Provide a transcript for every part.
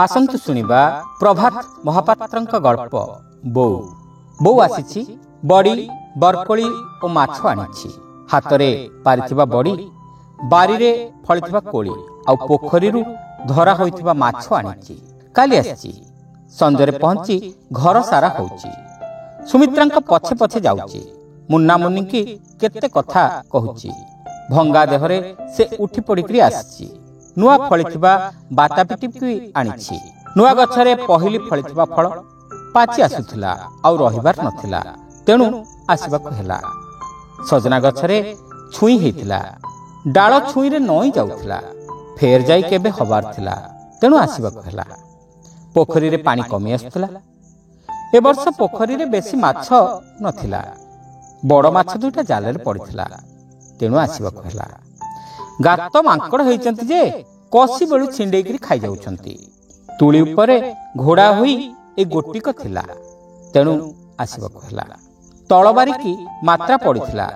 आसंतु शुणिबा प्रभात महापात्रंक गल्प बोऊ बोऊ आसीछि बड़ी बरकोली और माछ आनिछि हातरे पारिथिबा बड़ी बारीरे फळिथिबा कोली आ पोखरीरु धरा होइथिबा माछ आनिछि काली आसीछि संजरे पहुंची घर सारा होउछि सुमित्रांक पछे पछे जाउछि मुन्ना मुन्नी की केते कथा कहूछि भंगा देहरे से उठी पड़िकरी आसीछि नुआ फळिथिबा बाता पिटिपि आनिछि नुआ गछरे पहिली फळिथिबा फळ पाची आसुथिला आ रहिबार नथिला तेणु आसीबाक हेला सजना गछरे छुई हेतिला डाळ छुई रे नई जाउथिला फेर जाई केबे हबार थिला तेणु आसीबाक हेला पोखरी रे पानी कमी आसुथिला ए वर्ष पोखरी रे बेसी माछ नथिला बड़ माछ दुटा जाले रे पड़िथिला तेणु आसीबाक हेला गात मांकड़ होइचंती जे कसी बेलु छिंडेइकरी खाइ जाउछंती तुली उपरे घोड़ा होई ए गोटिक थिला तेणु आसीबाक हेला तळबारी की मात्रा पड़िथिला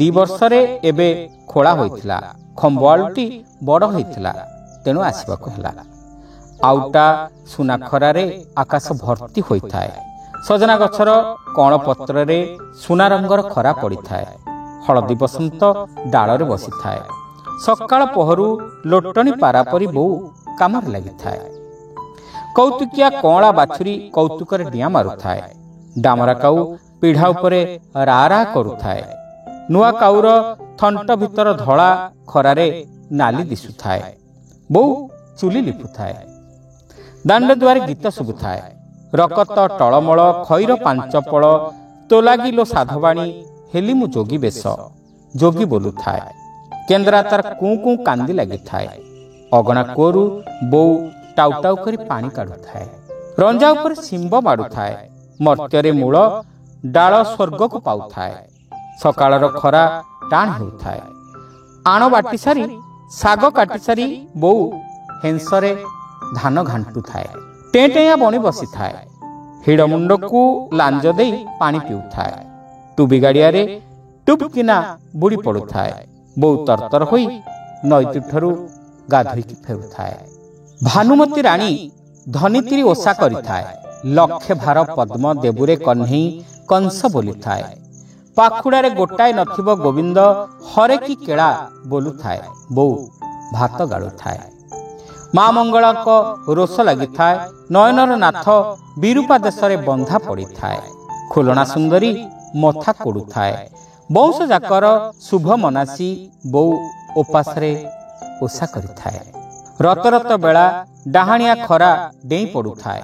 2 वर्ष रे एबे खोला होइथिला खंबालटी बड़ होइथिला तेणु आसीबाक हेला आउटा सुना खरा रे आकाश भर्ती होइथाय सजना गछर कण पत्र रे सुना रंगर खरा पड़िथाय हळदी बसंत डाल रे बसिथाय सकाळ पहरु लोटणी पारापरी बोऊ कामर लागिथाय कौतुकिया कौला बाछुरी कौतुकर डिया मारुथाय डामरा काऊ पीढ़ा उपरे रारा करुथाय नुआ काऊर थंट भितर धड़ा खरारे नाली दिसुथाय बोऊ चुली लिपुथाय दांड दुआरे गीत शुभुथाय रकत टळमळ खैर पांचपळ तोलागिलो साधवाणी हेली मु जोगी बेश जोगी बोलुथाय केन्द्रा तार कू कू कांदी लागिथाय अगणा कोरु बोऊ टाउ टाउ करी पानी काढुथाय रंजा उपर सिंब माडुथाय मर्त्यरे मूल डाळ स्वर्ग को पाउथाय सकाळर खरा टाण हेउथाय आण बाटी सारी साग काटी सारी बोऊ हेंसरे धान घांटुथाय टेटेया बणी बसिथाय हिड़ मुंडकू लांज देई पानी पिउथाय टुबी गाड़िया रे टुबकिना बुड़ी पड़ुथाय बोऊ तरतर होई नईतुठरू गाधोईकी फेरुथाय भानुमती राणी धनित्री ओषा करिथाय लक्षे भार पद्म देबुरे कन्हई कंस बोलिथाय पाखुड़ारे गोटाए नथिबो गोविंद हरे की केळा बोलुथाय बोऊ भात गाळुथाय माँ मंगला को रोष लागिथाय नयनर नाथ विरूपा देशरे बंधा पड़िथाय खोलना सुंदरी मथा कोडुथाय बंश जाकर शुभ मनासी बोऊ उपासरे ओषा करिथाय रत रत बेला डाहाणिया खरा डेई पड़ुथाय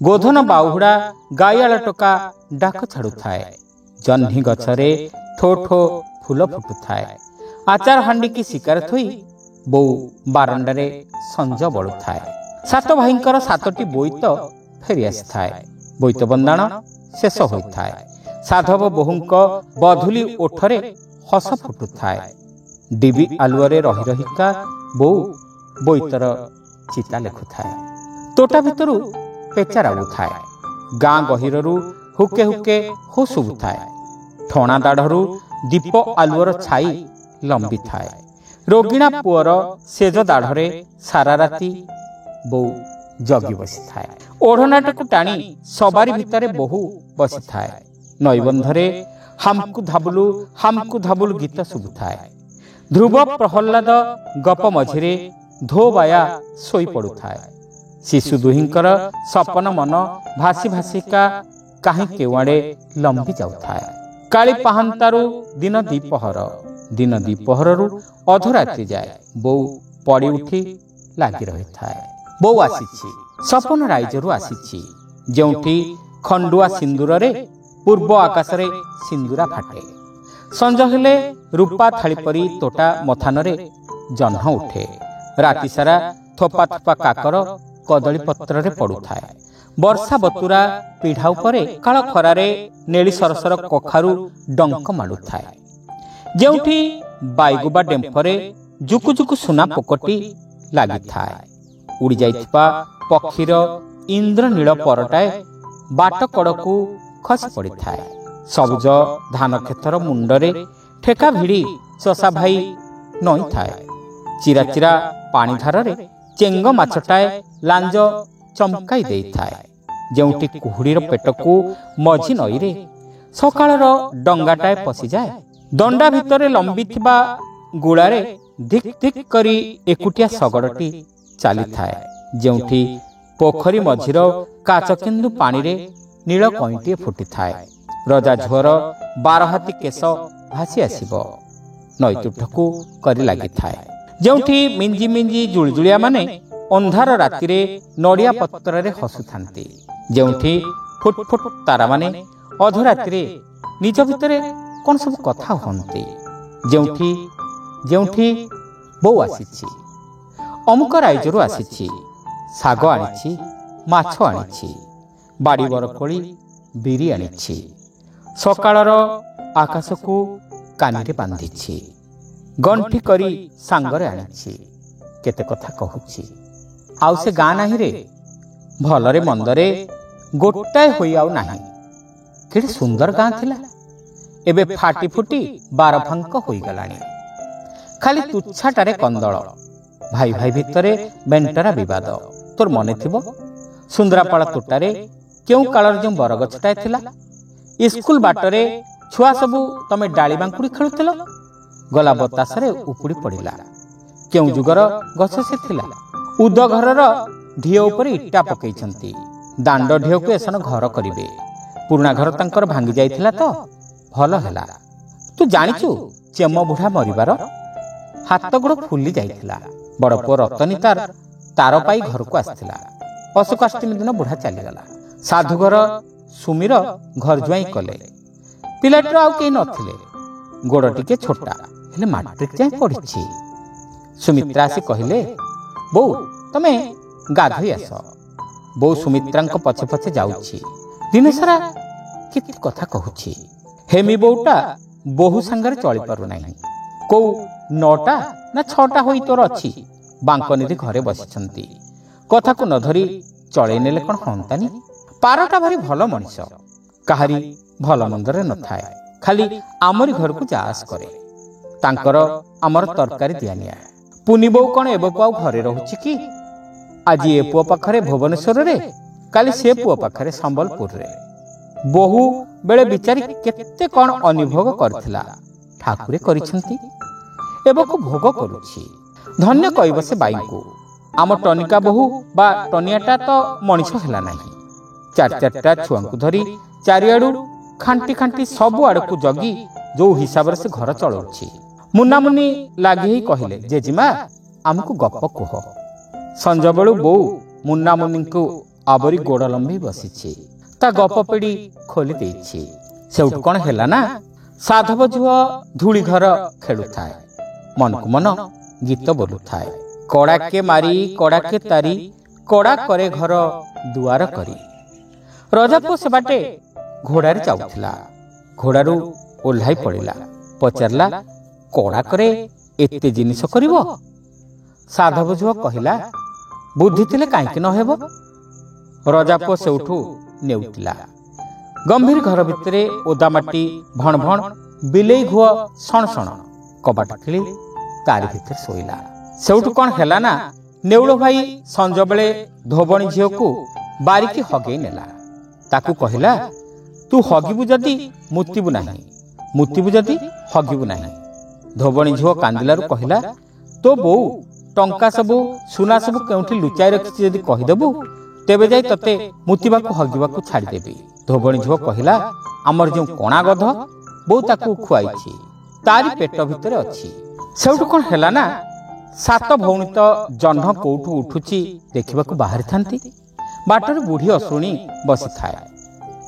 गोधन बाहुड़ा गायाल टोका डाक छाड़ुथाय जह्नी गछरे ठो ठो फूल फुटुथाय आचार हांडी की शिकार थोई बोऊ बारंडारे संज बलुथाय सात भाईंकर 7टी बोईत फेरी आसिथाय बोईत बंदाण शेष होइथाय साधव बोहूंक बधुली ओठरे हस फुटुथाय डिबी आलुअरे रही रहिका बोऊ बोईतर चिता लेखुथाय तोटा भितरु पेचा राउथाय गाँ गहिररु हुके हुके हो सुबुथाय ठणा दाढ़रू दीप आलुअर छाई लंबी थाय रोगिणा पुअर सेज दाढ़रे सारा राती बोऊ जगी बसिथाय ओढ़नाटकु टाणी सवारी भितरे बोहू बसिथाय नईबंधरे हामकु धाबुलु गीत शुभुथाय ध्रुव प्रहल्लाद गप मझिरे धोबाया सोई पड़ुथाय शिशु दुहिंकर सपन मन भासी भासिका काहे केवाड़े लंबी जाउथाय काली पाहंतारु दिन दीपहररु अधरात्रि जाए बोऊ पड़ी उठी लागी रहिथाय बोऊ आसीछि सपन राइजरु आसीछि जेउठी खंडुआ सिंदूर रे पूर्व आकाश रे सिंदूरा फाटे संज हेले रूपा थाली परी तोटा मथानरे जह्न उठे राति सारा थोपा थोपा काकर कदली पत्र रे पड़ुथाय वर्षा बतुरा पीढ़ा उपरे काळ खरारे नेली सरसर कखारु डंक माडुथाय जेउठी बाईगुबा डेम्फरे जुकु जुकु सुना पोकटी लागिथाय उड़ी जाइथिबा पक्षीर इंद्रनील परटाए बाट कड़कू खसी पड़िथाय सबुज धान क्षेत्र मुंडरे ठेका भिड़ी चषा भाई नई थाए चिरा चिरा पानी धार रे चेंग माछटाए लांज ଚମକାଇ ଦେଇଥାଏ। ଯେଉଁଠି କୁହୁଡ଼ିର ପେଟକୁ ମଝି ନଈରେ ସକାଳର ଡଙ୍ଗାଟାଏ ପଶିଯାଏ, ଦଣ୍ଡା ଭିତରେ ଲମ୍ବିଥିବା ଗୁଳାରେ ଧିକ୍ ଧିକ୍ କରି ଏକୁଟିଆ ଶଗଡ଼ଟି ଚାଲିଥାଏ। ଯେଉଁଠି ପୋଖରୀ ମଝିର କାଚକେନ୍ଦୁ ପାଣିରେ ନୀଳ କଇଁଟିଏ ଫୁଟିଥାଏ। ରଜା ଝୁଅର 12 ହାତୀ କେଶ ଭାସି ଆସିବ ନଈତୁଠକୁ କରି ଲାଗିଥାଏ। ଯେଉଁଠି ମିଞ୍ଜି ମିଞ୍ଜି ଜୁଳିଜୁଳିଆମାନେ ଅନ୍ଧାର ରାତିରେ ନଡ଼ିଆ ପତ୍ରରେ ହସୁଥାନ୍ତି। ଯେଉଁଠି ଫୁଟ୍ ଫୁଟ୍ ତାରାମାନେ ଅଧରାତିରେ ନିଜ ଭିତରେ କ'ଣ ସବୁ କଥା ହୁଅନ୍ତି। ଯେଉଁଠି ଯେଉଁଠି ବୋଉ ଆସିଛି, ଅମୁକ ରାଇଜରୁ ଆସିଛି, ଶାଗ ଆଣିଛି, ମାଛ ଆଣିଛି, ବାଡ଼ି ବରକୋଳି ବିରି ଆଣିଛି, ସକାଳର ଆକାଶକୁ କାନିରେ ବାନ୍ଧିଛି, ଗଣ୍ଠି କରି ସାଙ୍ଗରେ ଆଣିଛି, କେତେ କଥା କହୁଛି। ଆଉ ସେ ଗାଁ ନାହିଁରେ, ଭଲରେ ମନ୍ଦରେ ଗୋଟାଏ ହୋଇ ଆଉ ନାହିଁ। କେଡ଼େ ସୁନ୍ଦର ଗାଁ ଥିଲା, ଏବେ ଫାଟି ଫୁଟି ବାରଫାଙ୍କ ହୋଇଗଲାଣି। ଖାଲି ତୁଚ୍ଛାଟାରେ କନ୍ଦଳ, ଭାଇ ଭାଇ ଭିତରେ ବେଣ୍ଟରା ବିବାଦ। ତୋର ମନେ ଥିବ, ସୁନ୍ଦରାପାଳ ତୋଟାରେ କେଉଁ କାଳର ଯେଉଁ ବରଗଛଟାଏ ଥିଲା, ଇସ୍କୁଲ ବାଟରେ ଛୁଆ ସବୁ ତମେ ଡାଳି ବାଙ୍କୁଡ଼ି ଖେଳୁଥିଲ, ଗଲା ବତାସରେ ଉପୁଡ଼ି ପଡ଼ିଲା। କେଉଁ ଯୁଗର ଗଛ ସେ ଥିଲା। ଉଦ ଘରର ଢିଅ ଉପରେ ଇଟା ପକେଇଛନ୍ତି, ଦାଣ୍ଡ ଢିଅକୁ ଏସନ ଘର କରିବେ। ପୁରୁଣା ଘର ତାଙ୍କର ଭାଙ୍ଗି ଯାଇଥିଲା ତ, ଭଲ ହେଲା। ତୁ ଜାଣିଛୁ ଚେମ ବୁଢ଼ା ମରିବାର? ହାତ ଗୋଡ଼ ଫୁଲି ଯାଇଥିଲା। ବଡ଼ ପୁଅ ରତନୀ ତାର ପାଇ ଘରକୁ ଆସିଥିଲା। ଅଶୋକାଷ୍ଟମୀ ଦିନ ବୁଢ଼ା ଚାଲିଗଲା। ସାଧୁଘର ସୁମିର ଘର ଜ୍ୱାଇଁ କଲେ। ପିଲାଟିର ଆଉ କେହି ନଥିଲେ। ଗୋଡ଼ ଟିକେ ଛୋଟା, ହେଲେ ମାଟ୍ରିକ ଯାଏଁ ପଢ଼ିଛି। ସୁମିତ୍ରା ଆସି କହିଲେ, ବୋଉ ତମେ ଗାଧୋଇ ଆସ। ବୋଉ ସୁମିତ୍ରାଙ୍କ ପଛେ ପଛେ ଯାଉଛି। ଦିନସାରା କେତେ କଥା କହୁଛି। ହେମି ବୋଉଟା ବୋହୂ ସାଙ୍ଗରେ ଚଳିପାରୁନାହିଁ। କୋଉ 9ଟା ନା 6ଟା ହୋଇ ତୋର ଅଛି, ବାଙ୍କନିରେ ଘରେ ବସିଛନ୍ତି। କଥାକୁ ନ ଧରି ଚଳେଇ ନେଲେ କ'ଣ ହଅନ୍ତାନି? ପାରଟା ଭାରି ଭଲ ମଣିଷ, କାହାରି ଭଲ ମନ୍ଦରେ ନଥାଏ। ଖାଲି ଆମରି ଘରକୁ ଯା ଆସ କରେ। ତାଙ୍କର ଆମର ତରକାରୀ ଦିଆନିଆ। ପୁନି ବୋଉ କ'ଣ ଏବକୁ ଆଉ ଘରେ ରହୁଛି କି? ଆଜି ଏ ପୁଅ ପାଖରେ ଭୁବନେଶ୍ୱରରେ, କାଲି ସେ ପୁଅ ପାଖରେ ସମ୍ବଲପୁରରେ। ବୋହୂ ବେଳେ ବିଚାରି କେତେ କ'ଣ ଅନୁଭୋଗ କରିଥିଲା, ଠାକୁରେ କରିଛନ୍ତି। ଏବକୁ ଭୋଗ କରୁଛି। ଧନ୍ୟ କହିବ ସେ ବାଇଙ୍କୁ। ଆମ ଟନିକା ବୋହୂ ବା ଟନିଆଟା ତ ମଣିଷ ହେଲା ନାହିଁ। 4-4ଟା ଛୁଆଙ୍କୁ ଧରି ଚାରିଆଡ଼ୁ ଖାଣ୍ଟି ଖାଣ୍ଟି ସବୁ ଆଡ଼କୁ ଜଗି ଯୋଉ ହିସାବରେ ସେ ଘର ଚଳଉଛି। ମୁନାମୁନି ଲାଗି ହେଇ କହିଲେ, ଜେଜିମା ଆମକୁ ଗପ କୁହ। ସଞ୍ଜବେଳୁ ବୋଉ ମୁନାମୁନିଙ୍କୁ ଆବରି ଗୋଡ଼ ଲମ୍ବେଇ ବସିଛି। ତା ଗପ ପିଡ଼ି ଖୋଲି ଦେଇଛି। ସେଉଠୁ କ'ଣ ହେଲା ନା, ସାଧବ ଝୁଅ ଧୂଳି ଘର ଖେଳୁଥାଏ। ମନକୁ ମନ ଗୀତ ବୋଲୁଥାଏ। କଡ଼ାକେ ମାରି କଡ଼ାକେ ତାରି, କଡ଼ା କରେ ଘର ଦୁଆର କରି। ରଜାପୁଅ ସେ ବାଟେ ଘୋଡ଼ାରେ ଯାଉଥିଲା। ଘୋଡ଼ାରୁ ଓହ୍ଲାଇ ପଡ଼ିଲା। ପଚାରିଲା, କଡ଼ାକରେ ଏତେ ଜିନିଷ କରିବ? ସାଧବ ଝୁଅ କହିଲା, ବୁଦ୍ଧି ଥିଲେ କାହିଁକି ନ ହେବ? ରଜାପୁଅ ସେଉଠୁ ନେଉଟିଲା। ଗମ୍ଭୀର ଘର ଭିତରେ ଓଦା ମାଟି ଭଣ ଭଣ, ବିଲେଇ ଘୁଅ ସଣ ସଣ। କବାଟ ଖେଳି ତାରି ଭିତରେ ଶୋଇଲା। ସେଉଠୁ କ'ଣ ହେଲା ନା, ନେଉଳ ଭାଇ ସଞ୍ଜବେଳେ ଧୋବଣୀ ଝିଅକୁ ବାରିକି ହଗେଇ ନେଲା। ତାକୁ କହିଲା, ତୁ ହଗିବୁ ଯଦି ମୁତିବୁ ନାହିଁ, ମୁତିବୁ ଯଦି ହଗିବୁ ନାହିଁ। ଧୋବଣୀ ଝିଅ କାନ୍ଦିଲାରୁ କହିଲା, ତୋ ବୋଉ ଟଙ୍କା ସବୁ ସୁନା ସବୁ କେଉଁଠି ଲୁଚାଇ ରଖିଛି ଯଦି କହିଦେବୁ, ତେବେ ଯାଇ ତତେ ମୁତିବାକୁ ହଗିବାକୁ ଛାଡ଼ିଦେବି। ଧୋବଣୀ ଝିଅ କହିଲା, ଆମର ଯେଉଁ କଣା ଗଧ ବୋଉ ତାକୁ ଖୁଆଇଛି, ତାରି ପେଟ ଭିତରେ ଅଛି। ସେଉଠୁ କ'ଣ ହେଲା ନା, 7 ଭଉଣୀ ତ ଜହ୍ନ କୋଉଠୁ ଉଠୁଛି ଦେଖିବାକୁ ବାହାରିଥାନ୍ତି। ବାଟରେ ବୁଢ଼ୀ ଅଶୁଣୀ ବସିଥାଏ।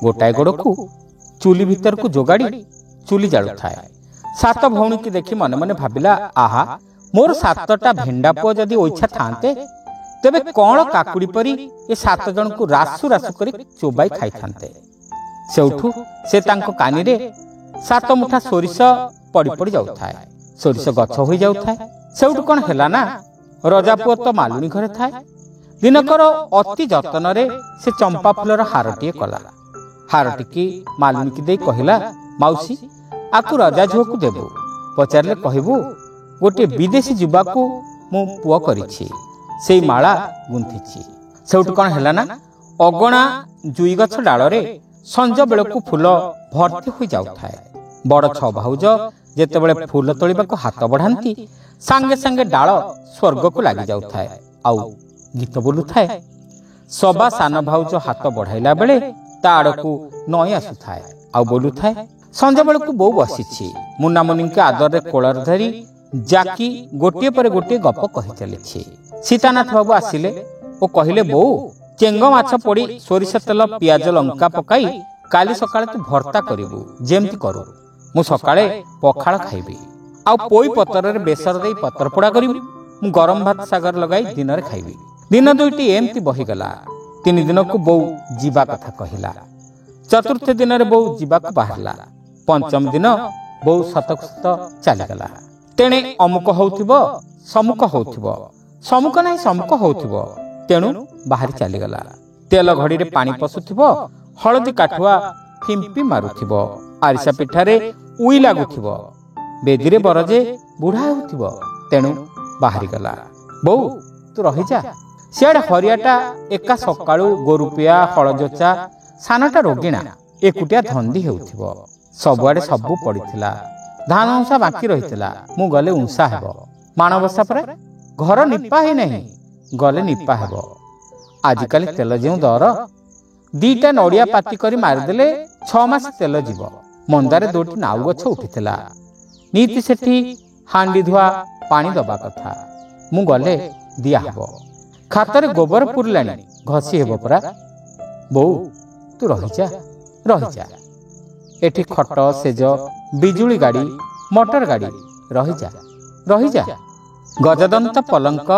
ଗୋଟାଏ ଗୋଡ଼କୁ ଚୁଲି ଭିତରକୁ ଯୋଗାଡ଼ି ଚୁଲି ଜାଳୁଥାଏ। 7 ଭଉଣୀକି ଦେଖି ମନେ ମନେ ଭାବିଲା, ଆହା, ମୋର 7ଟା ଭେଣ୍ଡା ପୁଅ ଯଦି ଇଚ୍ଛା ଥାନ୍ତେ, ତେବେ କ'ଣ କାକୁଡ଼ି ପରି ଏ 7 ଜଣଙ୍କୁ ରାସୁ ରାସୁ କରି ଚୋବାଇ ଖାଇଥାନ୍ତେ। ସେଉଠୁ ସେ ତାଙ୍କ କାନିରେ 7 ମୁଠା ସୋରିଷ ପଡ଼ି ପଡ଼ି ଯାଉଥାଏ। ସୋରିଷ ଗଛ ହୋଇଯାଉଥାଏ। ସେଉଠୁ କ'ଣ ହେଲା ନା, ରଜାପୁଅ ତ ମାଲୁଣୀ ଘରେ ଥାଏ। ଦିନକର ଅତି ଯତ୍ନରେ ସେ ଚମ୍ପା ଫୁଲର ହାରଟିଏ କଲା। ହାରଟିକି ମାଲୁଣୀକି ଦେଇ କହିଲା, ମାଉସୀ, ଆକୁ ରଜା ଝୁଅକୁ ଦେବୁ। ପଚାରିଲେ କହିବୁ, ଗୋଟିଏ ବିଦେଶୀ ଯୁବାକୁ ମୁଁ ପୁଅ କରିଛି, ସେଇ ମାଳା ଗୁନ୍ଥିଛି। ସେଉଠୁ କ'ଣ ହେଲା ନା ଅଗଣା ଜୁଇ ଗଛ ଡାଳରେ ସଞ୍ଜ ବେଳକୁ ଫୁଲ ଭର୍ତ୍ତି ହୋଇ ଯାଉଥାଏ। ବଡ଼ ଛଅ ଭାଉଜ ଯେତେବେଳେ ଫୁଲ ତୋଳିବାକୁ ହାତ ବଢ଼ାନ୍ତି ସାଙ୍ଗେ ସାଙ୍ଗେ ଡାଳ ସ୍ୱର୍ଗକୁ ଲାଗି ଯାଉଥାଏ ଆଉ ଗୀତ ବୋଲୁଥାଏ। ସବା ସାନ ଭାଉଜ ହାତ ବଢ଼ାଇଲା ବେଳେ ତା ଆଡ଼କୁ ନଈ ଆସୁଥାଏ ଆଉ ବୋଲୁଥାଏ। ସଞ୍ଜ ବେଳକୁ ବୋଉ ବସିଛି ମୁନାମୁନିଙ୍କ ଆଦରରେ କୋଳରେ ଧରି ଜାକି ଗୋଟିଏ ପରେ ଗୋଟିଏ ଗପ କହି ଚାଲିଛି। ସୀତାନାଥ ବାବୁ ଆସିଲେ ଓ କହିଲେ, ବୋଉ ଚେଙ୍ଗ ମାଛ ପୋଡ଼ି ସୋରିଷ ତେଲ ପିଆଜ ଲଙ୍କା ପକାଇ କାଲି ସକାଳେ ତୁ ଭର୍ତ୍ତା କରିବୁ ଯେମିତି କରୁ। ମୁଁ ସକାଳେ ପଖାଳ ଖାଇବି ଆଉ ପୋଇ ପତ୍ରରେ ବେସର ଦେଇ ପତ୍ର ପୋଡ଼ା କରିବି। ମୁଁ ଗରମ ଭାତ ସାଗର ଲଗାଇ ଦିନରେ ଖାଇବି। ଦିନ ଦୁଇଟି ଏମିତି ବହିଗଲା। 3 ଦିନକୁ ବୋଉ ଯିବା କଥା କହିଲା। ଚତୁର୍ଥ ଦିନରେ ବୋଉ ଯିବାକୁ ବାହାରିଲା। ପଞ୍ଚମ ଦିନ ବୋଉ ସତକୁ ସତ ଚାଲିଗଲା। ତେଣେ ଅମୁକ ହଉଥିବ ସମୁକ ହଉଥିବ, ସମୁକ ନାହିଁ ସମୁକ ହଉଥିବ, ତେଣୁ ବାହାରି ଚାଲିଗଲା। ତେଲ ଘଡ଼ିରେ ପାଣି ପଶୁଥିବ, ହଳଦୀ କାଠୁଆ ଫିମ୍ପି ମାରୁଥିବ, ଆରିସା ପିଠାରେ ଉଇ ଲାଗୁଥିବ, ବେଦିରେ ବରଜେ ବୁଢ଼ା ହେଉଥିବ, ତେଣୁ ବାହାରିଗଲା। ବୋଉ ତୁ ରହିଯା। ସିଆଡ଼େ ହରିଆଟା ଏକା ସକାଳୁ ଗୋରୁପିଆ ହଳଜୋଚା, ସାନଟା ରୋଗିଣା ଏକୁଟିଆ ଧନ୍ଦି ହେଉଥିବ। ସବୁଆଡ଼େ ସବୁ ପଡ଼ିଥିଲା। ଧାନ ଉଁସା ବାକି ରହିଥିଲା। ମୁଁ ଗଲେ ଉଁସା ହେବ। ମାଣବସା ପରେ ଘର ନିପା ହେଇନାହିଁ, ଗଲେ ନିପା ହେବ। ଆଜିକାଲି ତେଲ ଯେଉଁ ଦର, 2ଟା ନଡ଼ିଆ ପାତି କରି ମାରିଦେଲେ 6 ମାସ ତେଲ ଯିବ। ମନ୍ଦାରେ 2ଟି ନାଉ ଗଛ ଉଠିଥିଲା। ନିତି ସେଠି ହାଣ୍ଡି ଧୁଆ ପାଣି ଦବା କଥା। ମୁଁ ଗଲେ ଦିଆହବ। ଖାତରେ ଗୋବର ପୁରିଲାଣି, ଘଷି ହେବ ପରା। ବୋଉ ତୁ ରହିଯା ରହିଯା। ଏଠି ଖଟ ସେଜ ବିଜୁଳି ଗାଡ଼ି ମଟର ଗାଡ଼ି, ରହିଯା ରହିଯା। ଗଜଦନ୍ତ ପଲଙ୍କ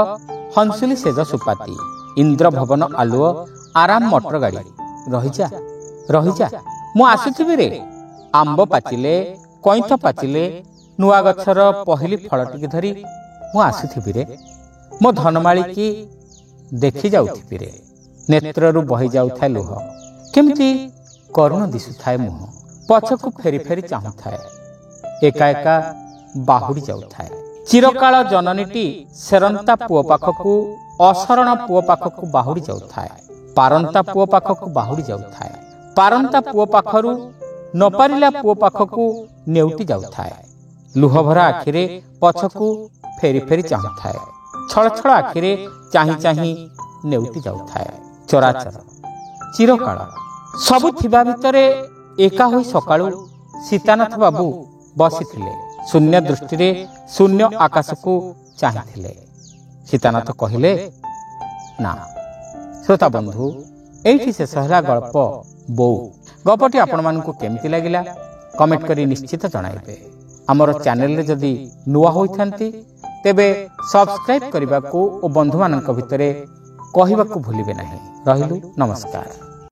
ହଂସୁଲି ସେଜ ସୁପାତି, ଇନ୍ଦ୍ର ଭବନ ଆଲୁଅ ଆରାମ ମଟର ଗାଡ଼ି, ରହିଯା ରହିଯା। ମୁଁ ଆସୁଥିବି ରେ। ଆମ୍ବ ପାଚିଲେ କଇଁଥ ପାଚିଲେ ନୂଆ ଗଛର ପହିଲି ଫଳଟିକି ଧରି ମୁଁ ଆସୁଥିବି ରେ। ମୋ ଧନମାଳିକି ଦେଖି ଯାଉଥିବି ରେ। ନେତ୍ରରୁ ବହି ଯାଉଥାଏ ଲୁହ, କେମିତି କରୁଣ ଦିଶୁଥାଏ ମୁହଁ। ପଛକୁ ଫେରି ଫେରି ଚାହୁଁଥାଏ, ଏକା ଏକା ବାହୁଡ଼ି ଯାଉଥାଏ। ଚିରକାଳ ଜନନୀଟି ସେରନ୍ତା ପୁଅ ପାଖକୁ, ଅଶରଣ ପୁଅ ପାଖକୁ ବାହୁଡ଼ି ଯାଉଥାଏ। ପାରନ୍ତା ପୁଅ ପାଖକୁ ବାହୁଡ଼ି ଯାଉଥାଏ। ପାରନ୍ତା ପୁଅ ପାଖରୁ ନପାରିଲା ପୁଅ ପାଖକୁ ନେଉଟି ଯାଉଥାଏ। ଲୁହଭରା ଆଖିରେ ପଛକୁ ଫେରି ଫେରି ଚାହୁଁଥାଏ। ଛଳଛଳ ଆଖିରେ ଚାହିଁ ଚାହିଁ ନେଉଟି ଯାଉଥାଏ। ଚରାଚର ଚିରକାଳ ସବୁ ଥିବା ଭିତରେ ଏକା ହୋଇ ସକାଳୁ ସୀତାନାଥ ବାବୁ ବସିଥିଲେ। ଶୂନ୍ୟ ଦୃଷ୍ଟିରେ ଶୂନ୍ୟ ଆକାଶକୁ ଚାହିଁଥିଲେ। ସୀତାନାଥ କହିଲେ, ନା। ଶ୍ରୋତା ବନ୍ଧୁ, ଏଇଠି ଶେଷ ହେଲା ଗଳ୍ପ ବୋଉ। ଗପଟି ଆପଣମାନଙ୍କୁ କେମିତି ଲାଗିଲା କମେଣ୍ଟ କରି ନିଶ୍ଚିତ ଜଣାଇବେ। ଆମର ଚ୍ୟାନେଲରେ ଯଦି ନୂଆ ହୋଇଥାନ୍ତି ତେବେ ସବସ୍କ୍ରାଇବ୍ କରିବାକୁ ଓ ବନ୍ଧୁମାନଙ୍କ ଭିତରେ କହିବାକୁ ଭୁଲିବେ ନାହିଁ। ରହିଲୁ, ନମସ୍କାର।